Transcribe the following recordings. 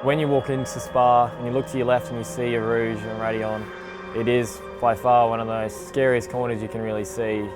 When you walk into Spa and you look to your left and you see a Rouge and Radeon, it is by far one of the scariest corners you can really see.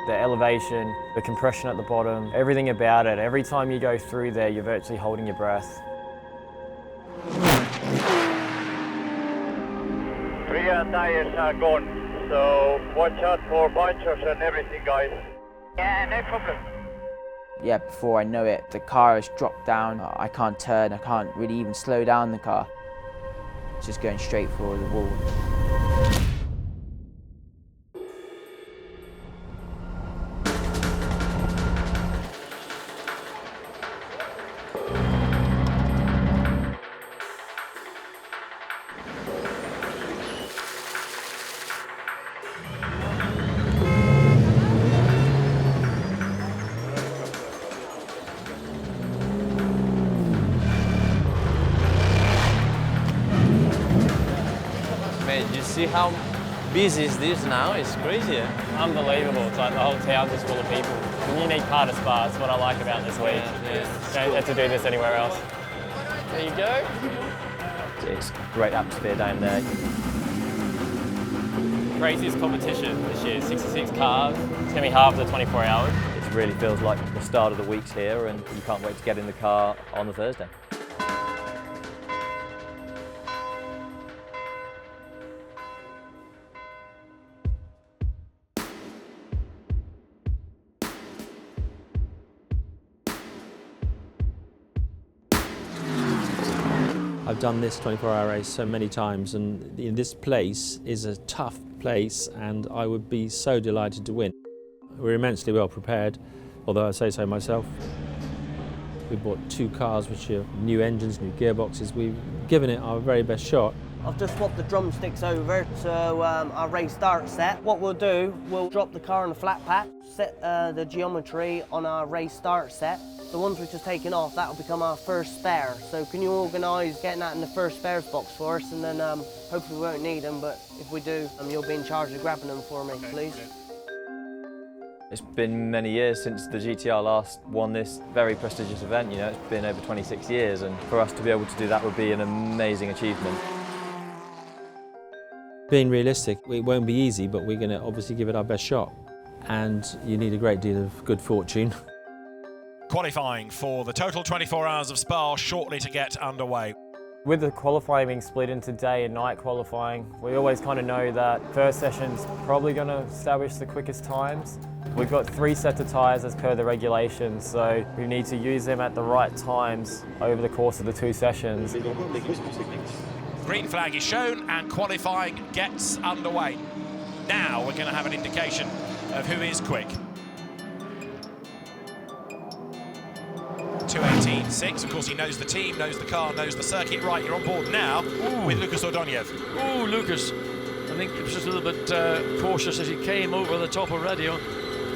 The elevation, the compression at the bottom, everything about it. Every time you go through there, you're virtually holding your breath. Rear tires are gone, so watch out for bunchers and everything, guys. Yeah, no problem. Yeah, before I know it, the car has dropped down. I can't turn, I can't really even slow down the car. It's just going straight for the wall. You see how busy is this now? It's crazy. Unbelievable. It's like the whole town's just full of people. The unique part of Spa, that's what I like about this week. Yeah. Don't have to do this anywhere else. There you go. It's a great atmosphere down there. Craziest competition this year, 66 cars. It's going to be half the 24 hours. It really feels like the start of the week's here, and you can't wait to get in the car on the Thursday. I've done this 24-hour race so many times, and this place is a tough place, and I would be so delighted to win. We're immensely well prepared, although I say so myself. We bought 2 cars which are new engines, new gearboxes. We've given it our very best shot. I've just swapped the drumsticks over to our race start set. What we'll do, we'll drop the car on a flat pack, set the geometry on our race start set. The ones which are taken off, that'll become our first spare. So can you organise getting that in the first spares box for us, and then hopefully we won't need them, but if we do, you'll be in charge of grabbing them for me, please. It's been many years since the GT-R last won this very prestigious event. You know, it's been over 26 years, and for us to be able to do that would be an amazing achievement. Being realistic, it won't be easy, but we're going to obviously give it our best shot. And you need a great deal of good fortune. Qualifying for the total 24 hours of Spa shortly to get underway. With the qualifying being split into day and night qualifying, we always kind of know that first session's probably going to establish the quickest times. We've got 3 sets of tyres as per the regulations, so we need to use them at the right times over the course of the 2 sessions. Green flag is shown and qualifying gets underway. Now we're going to have an indication of who is quick. 2:18.6, of course he knows the team, knows the car, knows the circuit. Right, you're on board now with Lucas Ordonez. Oh, Lucas, I think he was just a little bit cautious as he came over the top of Radio,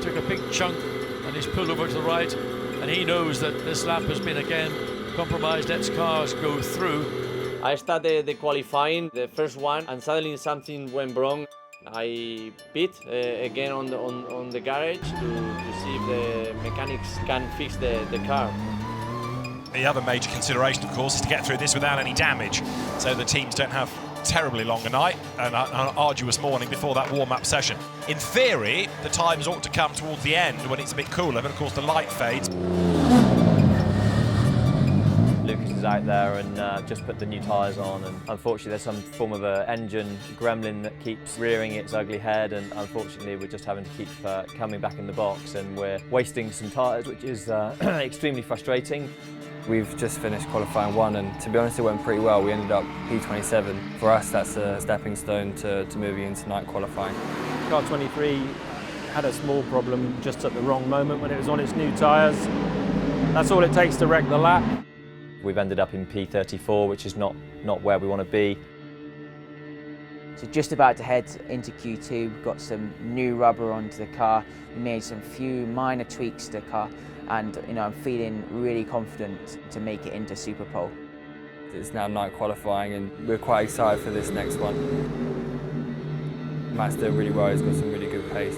took a big chunk and he's pulled over to the right, and he knows that this lap has been again compromised. Let's cars go through. I started the qualifying, the first one, and suddenly something went wrong. I pit again on the garage to see if the mechanics can fix the car. The other major consideration, of course, is to get through this without any damage, so the teams don't have terribly long a night and an arduous morning before that warm-up session. In theory, the times ought to come towards the end when it's a bit cooler, but of course the light fades. Lucas is out there and just put the new tyres on, and unfortunately there's some form of an engine gremlin that keeps rearing its ugly head, and unfortunately we're just having to keep coming back in the box, and we're wasting some tyres, which is extremely frustrating. We've just finished qualifying 1, and to be honest it went pretty well. We ended up P27. For us that's a stepping stone to moving into night qualifying. Car 23 had a small problem just at the wrong moment when it was on its new tyres. That's all it takes to wreck the lap. We've ended up in P34, which is not where we want to be. So just about to head into Q2, we've got some new rubber onto the car. We made some few minor tweaks to the car, and I'm feeling really confident to make it into Superpole. It's now night qualifying and we're quite excited for this next one. Matt's doing really well, he's got some really good pace.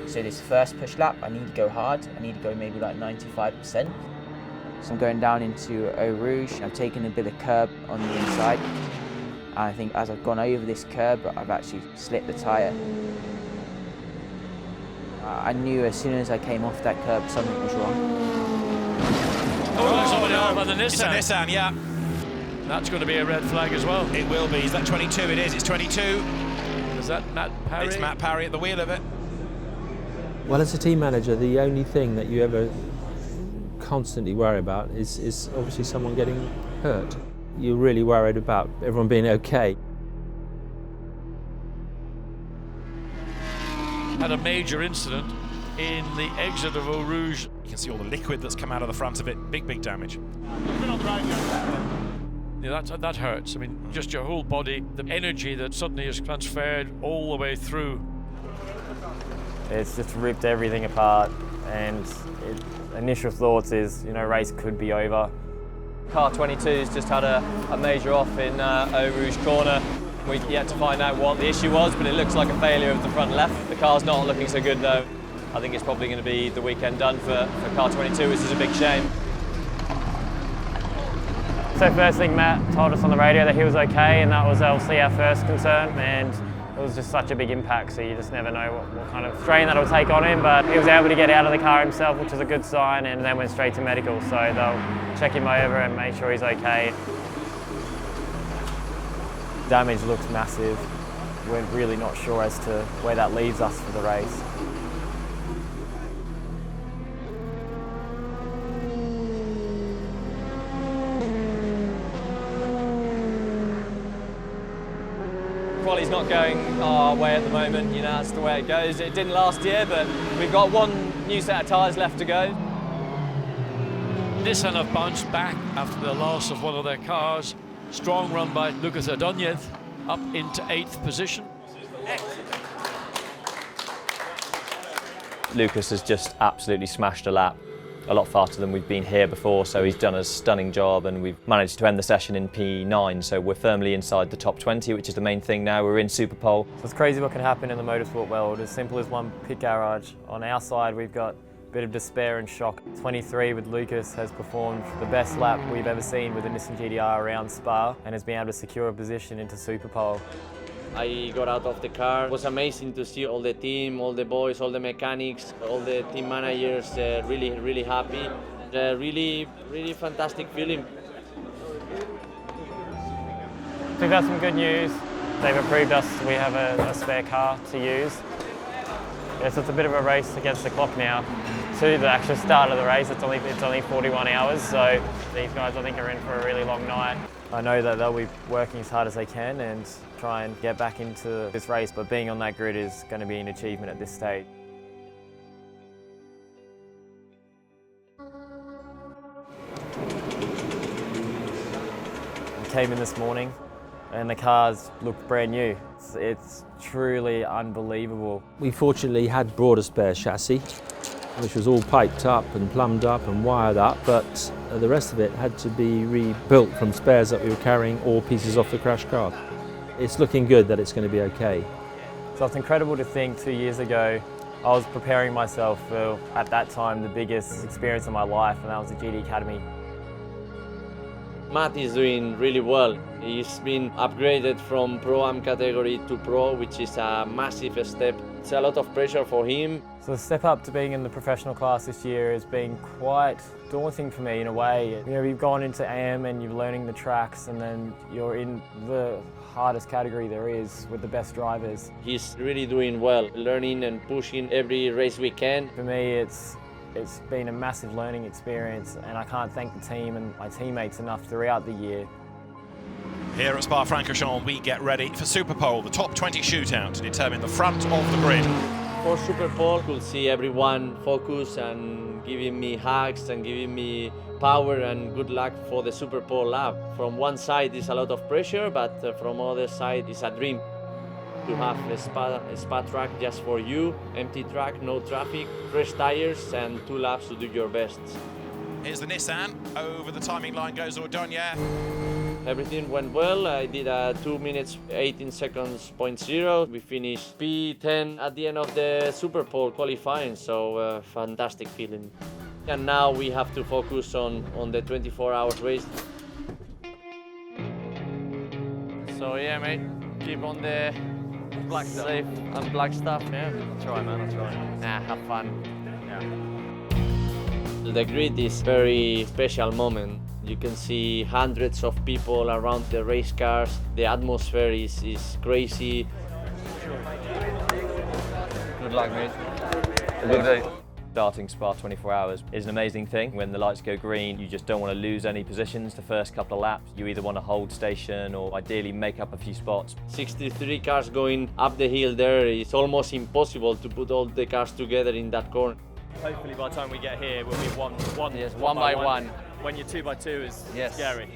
So this first push lap, I need to go hard. I need to go maybe like 95%. So I'm going down into Eau Rouge. I've taken a bit of curb on the inside. And I think as I've gone over this curb, I've actually slipped the tyre. I knew as soon as I came off that curb something was wrong. Oh, somebody off by the Nissan. It's a Nissan, yeah. That's going to be a red flag as well. It will be. Is that 22? It is. It's 22. Is that Matt Parry? It's Matt Parry at the wheel of it. Well, as a team manager, the only thing that you ever constantly worry about is obviously someone getting hurt. You're really worried about everyone being okay. Had a major incident in the exit of Eau Rouge. You can see all the liquid that's come out of the front of it. Big damage. Yeah, that hurts. I mean, just your whole body, the energy that suddenly is transferred all the way through. It's just ripped everything apart, and initial thoughts is, you know, race could be over. Car 22's just had a major off in Eau Rouge corner. We've yet to find out what the issue was, but it looks like a failure of the front left. The car's not looking so good though. I think it's probably going to be the weekend done for car 22, which is a big shame. So first thing, Matt told us on the radio that he was okay, and that was obviously our first concern, and it was just such a big impact, so you just never know what kind of strain that'll take on him, but he was able to get out of the car himself, which is a good sign, and then went straight to medical, so they'll check him over and make sure he's okay. Damage looks massive. We're really not sure as to where that leaves us for the race. Quality's not going our way at the moment, you know, that's the way it goes. It didn't last year, but we've got one new set of tyres left to go. Nissan have bounced back after the loss of one of their cars. Strong run by Lucas Adonyev, up into 8th position. Lucas has just absolutely smashed a lap. A lot faster than we've been here before, so he's done a stunning job, and we've managed to end the session in P9, so we're firmly inside the top 20, which is the main thing now. We're in Superpole. So it's crazy what can happen in the motorsport world. As simple as one pit garage. On our side, we've got a bit of despair and shock. 23 with Lucas has performed the best lap we've ever seen with the Nissan GT-R around Spa, and has been able to secure a position into Superpole. I got out of the car. It was amazing to see all the team, all the boys, all the mechanics, all the team managers really happy. Really fantastic feeling. We've got some good news. They've approved us. We have a spare car to use. Yes, it's a bit of a race against the clock now. To the actual start of the race, it's only 41 hours, so these guys I think are in for a really long night. I know that they'll be working as hard as they can and try and get back into this race, but being on that grid is going to be an achievement at this stage. I came in this morning and the cars looked brand new. It's truly unbelievable. We fortunately had brought a spare chassis, which was all piped up and plumbed up and wired up, but the rest of it had to be rebuilt from spares that we were carrying or pieces off the crash car. It's looking good that it's going to be okay. So it's incredible to think 2 years ago I was preparing myself for, at that time, the biggest experience of my life, and that was the GT Academy. Matt is doing really well. He's been upgraded from Pro-Am category to Pro, which is a massive step. It's a lot of pressure for him. So the step up to being in the professional class this year has been quite daunting for me in a way. You know, you've gone into AM and you're learning the tracks, and then you're in the hardest category there is with the best drivers. He's really doing well, learning and pushing every race we can. For me, it's been a massive learning experience, and I can't thank the team and my teammates enough throughout the year. Here at Spa-Francorchamps, we get ready for Superpole, the top 20 shootout to determine the front of the grid. For Superpole, you'll see everyone focus and giving me hugs and giving me power and good luck for the Superpole lap. From one side is a lot of pressure, but from other side is a dream. To have a spa track just for you, empty track, no traffic, fresh tires and 2 laps to do your best. Here's the Nissan, over the timing line goes Ordonez. Everything went well. I did a 2 minutes 18 seconds 0.0. We finished P10 at the end of the Superpole qualifying, so fantastic feeling. And now we have to focus on the 24-hour race. So yeah, mate, keep on the black safe and black stuff. Yeah, I'll try, man, I'll try. nah, have fun. Yeah. The grid is very special moment. You can see hundreds of people around the race cars. The atmosphere is crazy. Good luck, mate. Good day. Starting Spa 24 hours is an amazing thing. When the lights go green, you just don't want to lose any positions the first couple of laps. You either want to hold station or ideally make up a few spots. 63 cars going up the hill there. It's almost impossible to put all the cars together in that corner. Hopefully by the time we get here, we'll be one by one. When you're 2 by 2 is Yes. scary.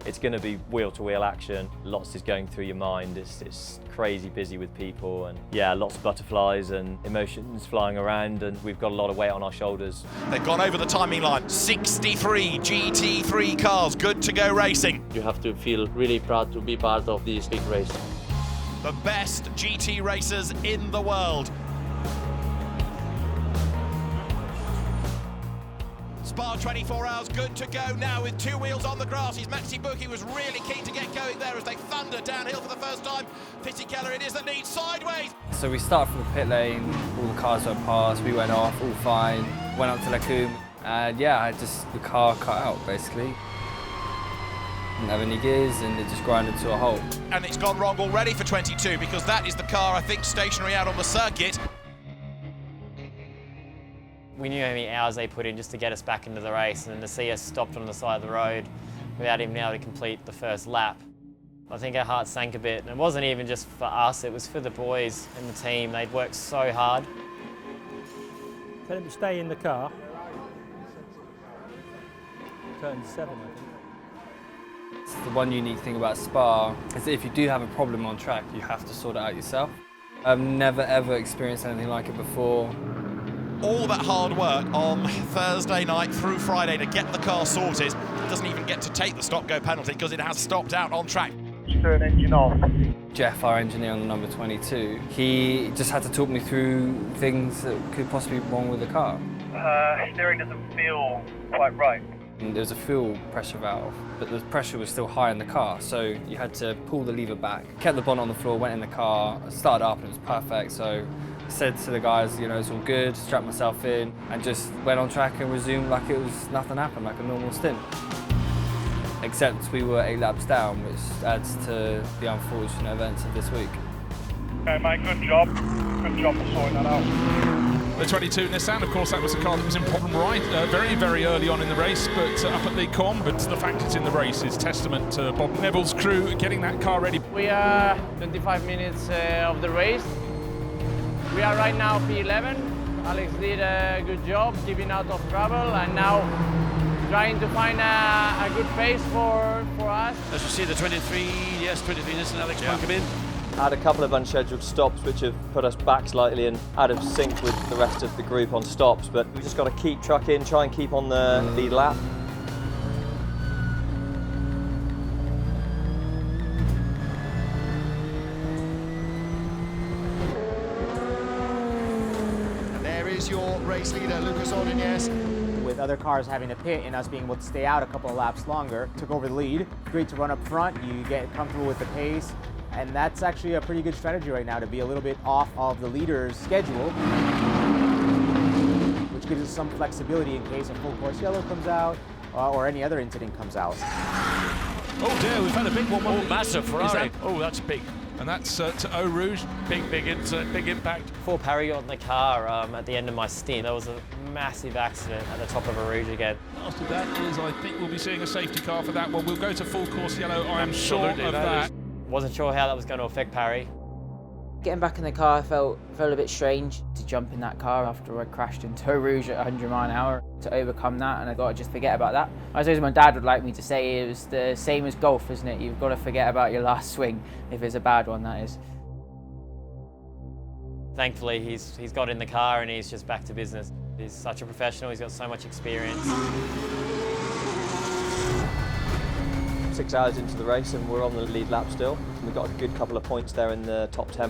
It's going to be wheel-to-wheel action. Lots is going through your mind. It's crazy busy with people, and yeah, lots of butterflies and emotions flying around, and we've got a lot of weight on our shoulders. They've gone over the timing line. 63 GT3 cars, good to go racing. You have to feel really proud to be part of this big race. The best GT racers in the world. Spa 24 hours, good to go now with 2 wheels on the grass. His Maxi Buki was really keen to get going there as they thunder downhill for the first time. Pity Keller it is that leads sideways. So we started from the pit lane, all the cars went past, we went off, all fine, went up to Lacombe, and yeah, the car cut out basically. Didn't have any gears and it just grinded to a halt. And it's gone wrong already for 22 because that is the car I think stationary out on the circuit. We knew how many hours they put in just to get us back into the race, and then to see us stopped on the side of the road without even being able to complete the first lap. I think our hearts sank a bit, and it wasn't even just for us, it was for the boys and the team. They'd worked so hard. Tell him to stay in the car. Turn 7, I think. It's the one unique thing about Spa is that if you do have a problem on track, you have to sort it out yourself. I've never ever experienced anything like it before. All that hard work on Thursday night through Friday to get the car sorted. Doesn't even get to take the stop-go penalty because it has stopped out on track. Turn engine off. Jeff, our engineer on the number 22, he just had to talk me through things that could possibly be wrong with the car. Steering doesn't feel quite right. And there was a fuel pressure valve, but the pressure was still high in the car, so you had to pull the lever back. Kept the bonnet on the floor, went in the car, started up and it was perfect, so I said to the guys, you know, it's all good, strapped myself in and just went on track and resumed like it was nothing happened, like a normal stint. Except we were 8 laps down, which adds to the unfortunate events of this week. Okay, mate, good job. Good job for sorting that out. The 22 Nissan, of course, that was the car that was in problem right very, very early on in the race, but up at the com. But the fact it's in the race is testament to Bob Neville's crew getting that car ready. We are 25 minutes of the race. We are right now P11. Alex did a good job keeping out of trouble, and now trying to find a good pace for us. As you see, the 23 Nissan Alex come in. Had a couple of unscheduled stops which have put us back slightly and out of sync with the rest of the group on stops, but we've just got to keep trucking, try and keep on the lead lap. Your race leader, Lucas Ordonez. With other cars having to pit and us being able to stay out a couple of laps longer, took over the lead. Great to run up front, you get comfortable with the pace, and that's actually a pretty good strategy right now to be a little bit off of the leader's schedule, which gives us some flexibility in case a full course yellow comes out or any other incident comes out. Oh dear, we've had a big one. Oh, massive Ferrari. Oh, that's big. And that's to Eau Rouge. Big impact. Before Parry got in the car at the end of my stint, there was a massive accident at the top of Eau Rouge again. After that is, I think we'll be seeing a safety car for that one. We'll go to full course yellow, I am sure of that. Wasn't sure how that was going to affect Parry. Getting back in the car felt a bit strange to jump in that car after I crashed into Eau Rouge at 100 miles an hour. To overcome that, and I got to just forget about that. I suppose my dad would like me to say it was the same as golf, isn't it? You've got to forget about your last swing, if it's a bad one, that is. Thankfully, he's got in the car and he's just back to business. He's such a professional, he's got so much experience. 6 hours into the race and we're on the lead lap still. We've got a good couple of points there in the top 10.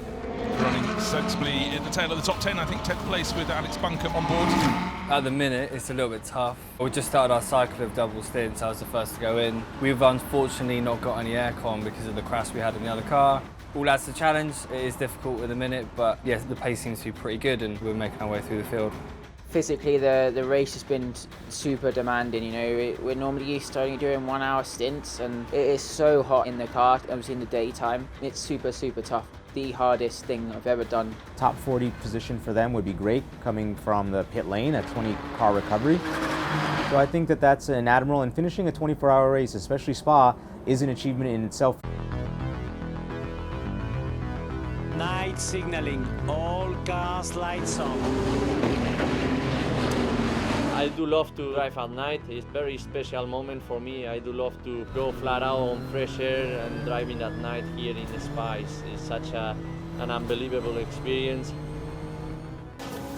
running sensibly in the tail of the top 10. I think 10th place with Alex Bunker on board. At the minute, it's a little bit tough. We just started our cycle of double stints. I was the first to go in. We've unfortunately not got any aircon because of the crash we had in the other car. All adds to challenge. It is difficult at the minute, but yes, the pace seems to be pretty good and we're making our way through the field. Physically, the race has been super demanding. You know, we're normally used to only doing 1 hour stints, and it is so hot in the car, obviously in the daytime. It's super tough. The hardest thing I've ever done. Top 40 position for them would be great, coming from the pit lane at 20 car recovery. So I think that that's an admirable, and finishing a 24-hour race, especially Spa, is an achievement in itself. Night signaling, all cars lights on. I do love to drive at night. It's a very special moment for me. I do love to go flat out on fresh air, and driving at night here in Spa is such an unbelievable experience.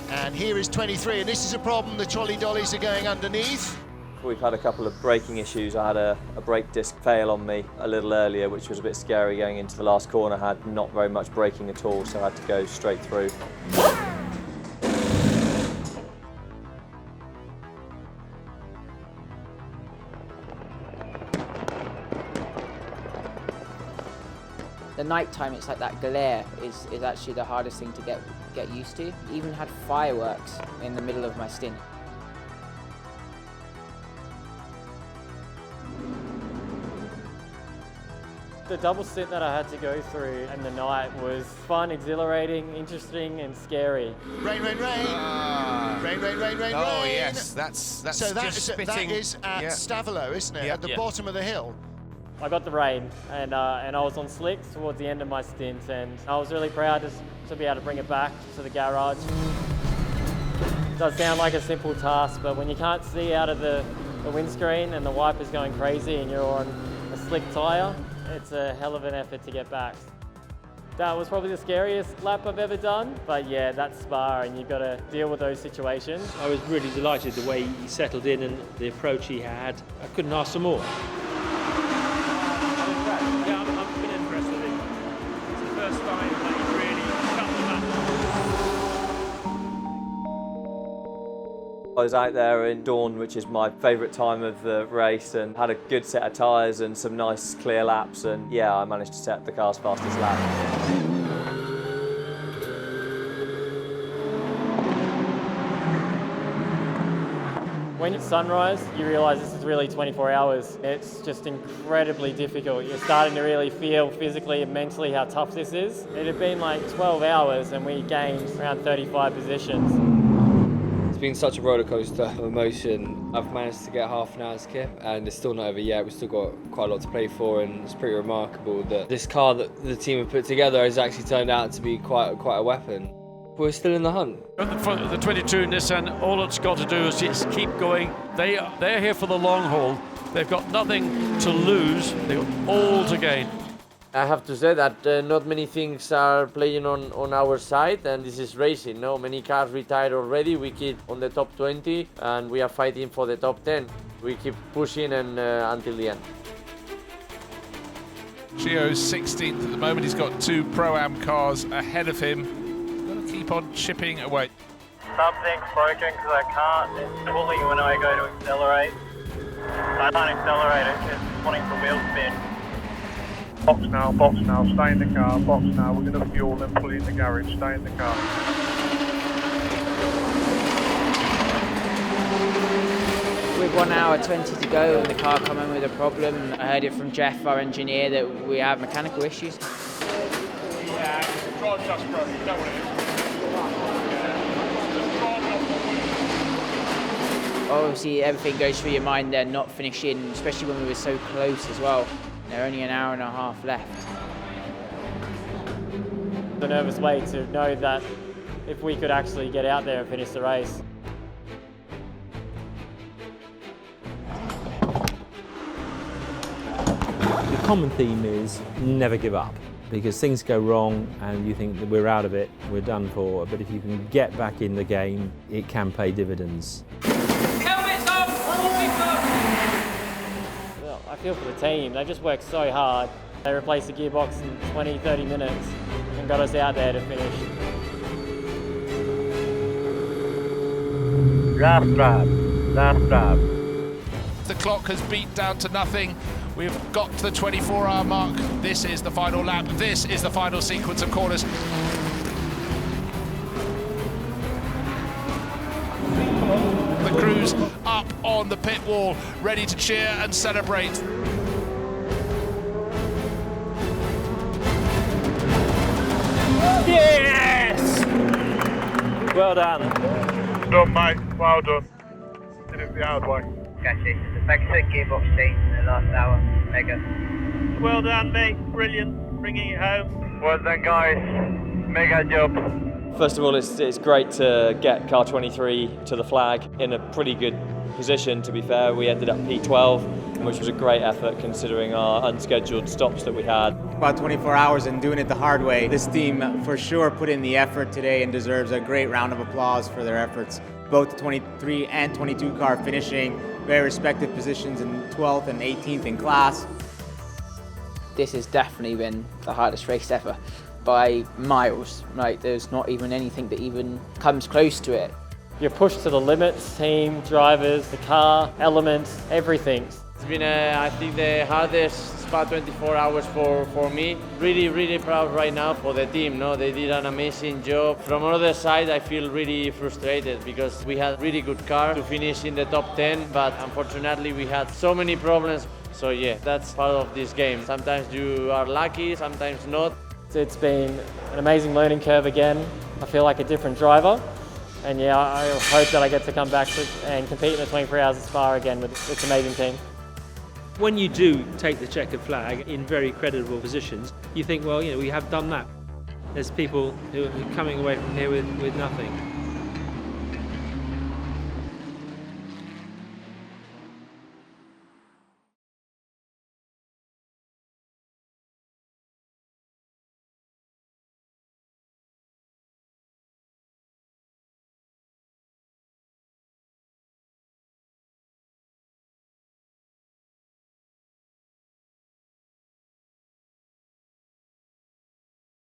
And here is 23, and this is a problem. The trolley dollies are going underneath. We've had a couple of braking issues. I had a brake disc fail on me a little earlier, which was a bit scary going into the last corner. I had not very much braking at all, so I had to go straight through. The night time, it's like that glare is actually the hardest thing to get used to. Even had fireworks in the middle of my stint. The double stint that I had to go through in the night was fun, exhilarating, interesting and scary. Rain, rain, rain. Rain, rain, rain, rain, oh, rain. yes, that's so just spitting. That is at Stavolo, isn't it? At the bottom of the hill. I got the rain, and I was on slicks towards the end of my stint, and I was really proud to be able to bring it back to the garage. It does sound like a simple task, but when you can't see out of the windscreen and the wipers going crazy and you're on a slick tyre, it's a hell of an effort to get back. That was probably the scariest lap I've ever done, but yeah, that's Spa and you've got to deal with those situations. I was really delighted the way he settled in and the approach he had. I couldn't ask for more. Yeah, I've been impressed with him. It's the first time that he's really cut the map. I was out there in dawn, which is my favourite time of the race, and had a good set of tyres and some nice clear laps, and yeah, I managed to set the car's fastest lap. When it's sunrise, you realise this is really 24 hours. It's just incredibly difficult. You're starting to really feel physically and mentally how tough this is. It had been like 12 hours and we gained around 35 positions. It's been such a roller coaster of emotion. I've managed to get half an hour's kip and it's still not over yet. We've still got quite a lot to play for, and it's pretty remarkable that this car that the team have put together has actually turned out to be quite a weapon. We're still in the hunt. The 22 Nissan, all it's got to do is just keep going. They're here for the long haul. They've got nothing to lose. They've got all to gain. I have to say that not many things are playing on our side, and this is racing. No, many cars retired already. We keep on the top 20, and we are fighting for the top 10. We keep pushing and until the end. Gio's 16th at the moment. He's got 2 Pro-Am cars ahead of him. Keep on chipping away. Something's broken because I can't. It's pulling when I go to accelerate. I can't accelerate it. It's wanting to wheel spin. Box now, stay in the car, box now. We're going to fuel and pull in the garage, stay in the car. With 1 hour 20 to go and the car coming with a problem, I heard it from Jeff, our engineer, that we have mechanical issues. Yeah, drive just broke, you know what it is. Obviously everything goes through your mind then, not finishing, especially when we were so close as well. There only an hour and a half left. The nervous way to know that if we could actually get out there and finish the race. The common theme is never give up, because things go wrong and you think that we're out of it, we're done for, but if you can get back in the game, it can pay dividends. Well, I feel for the team. They just work so hard. They replace the gearbox in 20, 30 minutes. and got us out there to finish. Last lap. The clock has beat down to nothing. We've got to the 24-hour mark. This is the final lap. This is the final sequence of corners. The crew's up on the pit wall, ready to cheer and celebrate. Yes! Well done. Done, mate. Well done. Did it the hard way. Catchy. The backside gearbox change in the last hour. Mega. Well done, mate. Brilliant. Bringing it home. Well done, guys. Mega job. First of all, it's great to get car 23 to the flag in a pretty good position, to be fair. We ended up P12, which was a great effort considering our unscheduled stops that we had. About 24 hours and doing it the hard way. This team for sure put in the effort today and deserves a great round of applause for their efforts. Both the 23 and 22 car finishing very respective positions in 12th and 18th in class. This has definitely been the hardest race ever by miles. Like, there's not even anything that even comes close to it. You're pushed to the limits, team, drivers, the car, elements, everything. It's been, I think, the hardest Spa 24 hours for me. Really proud right now for the team. No, they did an amazing job. From another side, I feel really frustrated because we had really good car to finish in the top 10, but unfortunately we had so many problems. So yeah, that's part of this game. Sometimes you are lucky, sometimes not. It's been an amazing learning curve again. I feel like a different driver. And yeah, I hope that I get to come back and compete in the 24 Hours of Spa again with this amazing team. When you do take the checkered flag in very creditable positions, you think, well, we have done that. There's people who are coming away from here with nothing.